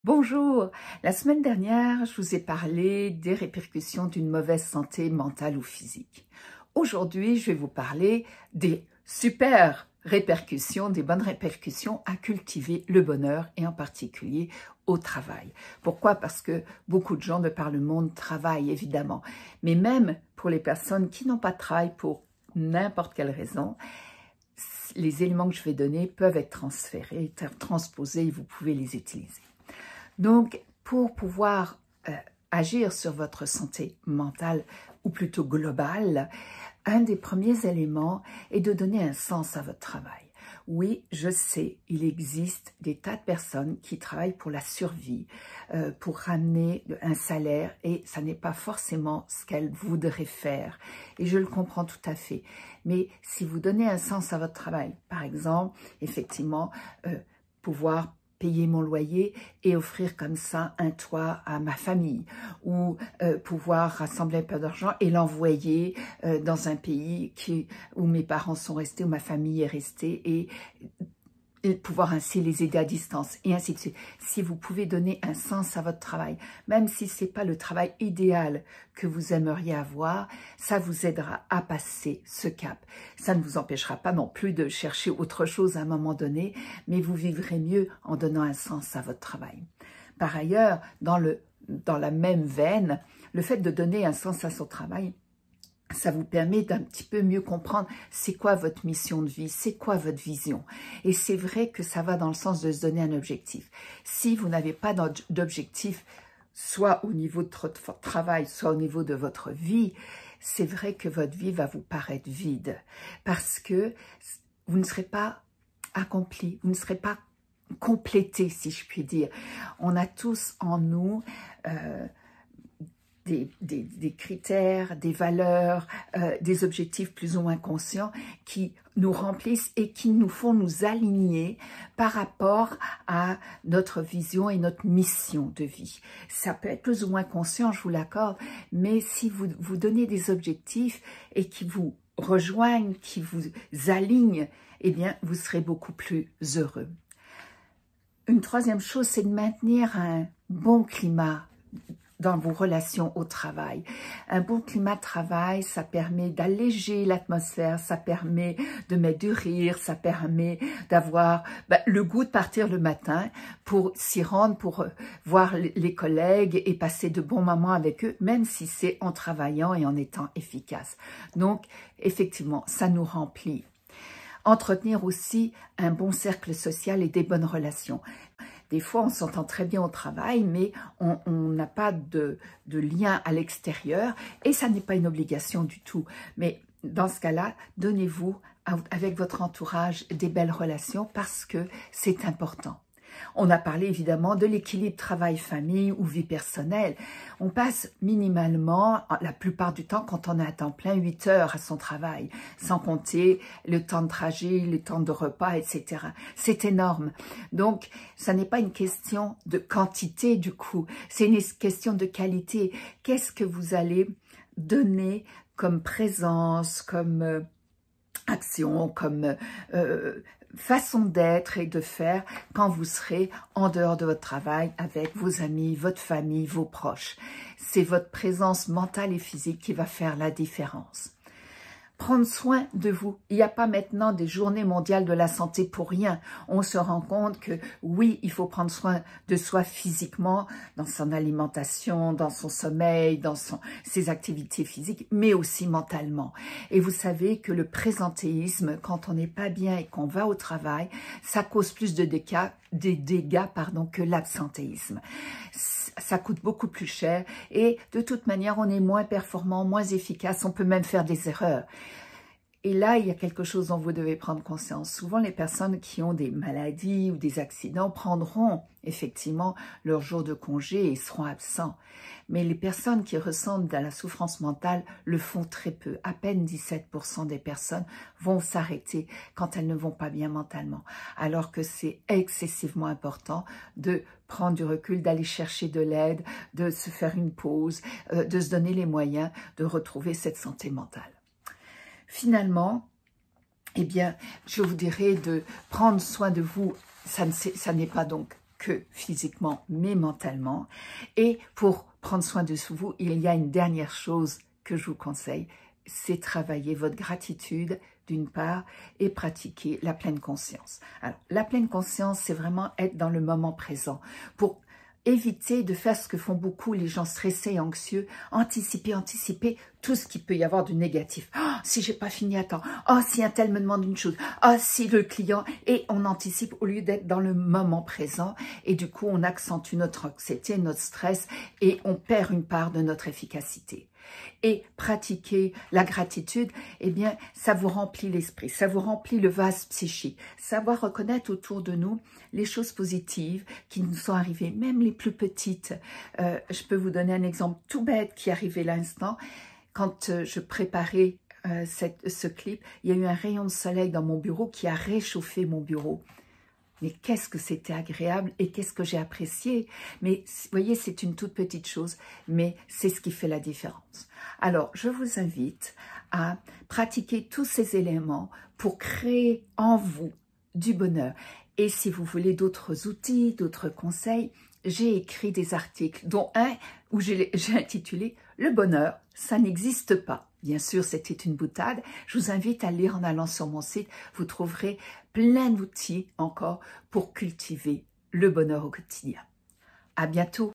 Bonjour, la semaine dernière, je vous ai parlé des répercussions d'une mauvaise santé mentale ou physique. Aujourd'hui, je vais vous parler des super répercussions, des bonnes répercussions à cultiver le bonheur et en particulier au travail. Pourquoi? Parce que beaucoup de gens de par le monde travaillent évidemment, mais même pour les personnes qui n'ont pas de travail pour n'importe quelle raison, les éléments que je vais donner peuvent être transférés, transposés et vous pouvez les utiliser. Donc, pour pouvoir agir sur votre santé mentale, ou plutôt globale, un des premiers éléments est de donner un sens à votre travail. Oui, je sais, il existe des tas de personnes qui travaillent pour la survie, pour ramener un salaire, et ça n'est pas forcément ce qu'elles voudraient faire. Et je le comprends tout à fait. Mais si vous donnez un sens à votre travail, par exemple, effectivement, pouvoir payer mon loyer et offrir comme ça un toit à ma famille, ou pouvoir rassembler un peu d'argent et l'envoyer dans un pays où mes parents sont restés, où ma famille est restée, et pouvoir ainsi les aider à distance, et ainsi de suite. Si vous pouvez donner un sens à votre travail, même si ce n'est pas le travail idéal que vous aimeriez avoir, ça vous aidera à passer ce cap. Ça ne vous empêchera pas non plus de chercher autre chose à un moment donné, mais vous vivrez mieux en donnant un sens à votre travail. Par ailleurs, dans la même veine, le fait de donner un sens à son travail, ça vous permet d'un petit peu mieux comprendre c'est quoi votre mission de vie, c'est quoi votre vision. Et c'est vrai que ça va dans le sens de se donner un objectif. Si vous n'avez pas d'objectif, soit au niveau de votre travail, soit au niveau de votre vie, c'est vrai que votre vie va vous paraître vide. Parce que vous ne serez pas accompli, vous ne serez pas complété, si je puis dire. On a tous en nous des critères, des valeurs, des objectifs plus ou moins conscients qui nous remplissent et qui nous font nous aligner par rapport à notre vision et notre mission de vie. Ça peut être plus ou moins conscient, je vous l'accorde, mais si vous vous donnez des objectifs et qui vous rejoignent, qui vous alignent, eh bien, vous serez beaucoup plus heureux. Une troisième chose, c'est de maintenir un bon climat dans vos relations au travail. Un bon climat de travail, ça permet d'alléger l'atmosphère, ça permet de mettre du rire, ça permet d'avoir le goût de partir le matin pour s'y rendre, pour voir les collègues et passer de bons moments avec eux, même si c'est en travaillant et en étant efficace. Donc, effectivement, ça nous remplit. Entretenir aussi un bon cercle social et des bonnes relations. Des fois, on s'entend très bien au travail, mais on n'a pas de lien à l'extérieur et ça n'est pas une obligation du tout. Mais dans ce cas-là, donnez-vous avec votre entourage des belles relations parce que c'est important. On a parlé évidemment de l'équilibre travail-famille ou vie personnelle. On passe minimalement, la plupart du temps, quand on est à temps plein, 8 heures à son travail, sans compter le temps de trajet, le temps de repas, etc. C'est énorme. Donc, ça n'est pas une question de quantité du coup, c'est une question de qualité. Qu'est-ce que vous allez donner comme présence, comme action, comme façon d'être et de faire quand vous serez en dehors de votre travail avec vos amis, votre famille, vos proches. C'est votre présence mentale et physique qui va faire la différence. Prendre soin de vous. Il n'y a pas maintenant des journées mondiales de la santé pour rien. On se rend compte que oui, il faut prendre soin de soi physiquement, dans son alimentation, dans son sommeil, dans ses activités physiques, mais aussi mentalement. Et vous savez que le présentéisme, quand on n'est pas bien et qu'on va au travail, ça cause plus de dégâts que l'absentéisme. Ça coûte beaucoup plus cher et de toute manière, on est moins performant, moins efficace, on peut même faire des erreurs. Et là, il y a quelque chose dont vous devez prendre conscience. Souvent, les personnes qui ont des maladies ou des accidents prendront effectivement leur jour de congé et seront absents. Mais les personnes qui ressentent de la souffrance mentale le font très peu. À peine 17% des personnes vont s'arrêter quand elles ne vont pas bien mentalement. Alors que c'est excessivement important de prendre du recul, d'aller chercher de l'aide, de se faire une pause, de se donner les moyens de retrouver cette santé mentale. Finalement, eh bien, je vous dirais de prendre soin de vous. Ça n'est pas donc que physiquement, mais mentalement. Et pour prendre soin de vous, il y a une dernière chose que je vous conseille, c'est travailler votre gratitude d'une part et pratiquer la pleine conscience. Alors, la pleine conscience, c'est vraiment être dans le moment présent pour éviter de faire ce que font beaucoup les gens stressés et anxieux, anticiper tout ce qu'il peut y avoir de négatif. Oh, si j'ai pas fini à temps, oh, si un tel me demande une chose, oh, si le client, et on anticipe au lieu d'être dans le moment présent, et du coup, on accentue notre anxiété, notre stress, et on perd une part de notre efficacité. Et pratiquer la gratitude, eh bien, ça vous remplit l'esprit, ça vous remplit le vase psychique. Savoir reconnaître autour de nous les choses positives qui nous sont arrivées, même les plus petites. Je peux vous donner un exemple tout bête qui est arrivé l'instant. Quand je préparais ce clip, il y a eu un rayon de soleil dans mon bureau qui a réchauffé mon bureau. Mais qu'est-ce que c'était agréable et qu'est-ce que j'ai apprécié. Mais vous voyez, c'est une toute petite chose, mais c'est ce qui fait la différence. Alors, je vous invite à pratiquer tous ces éléments pour créer en vous du bonheur. Et si vous voulez d'autres outils, d'autres conseils, j'ai écrit des articles, dont un où j'ai intitulé « Le bonheur, ça n'existe pas ». Bien sûr, c'était une boutade. Je vous invite à lire en allant sur mon site. Vous trouverez plein d'outils encore pour cultiver le bonheur au quotidien. À bientôt.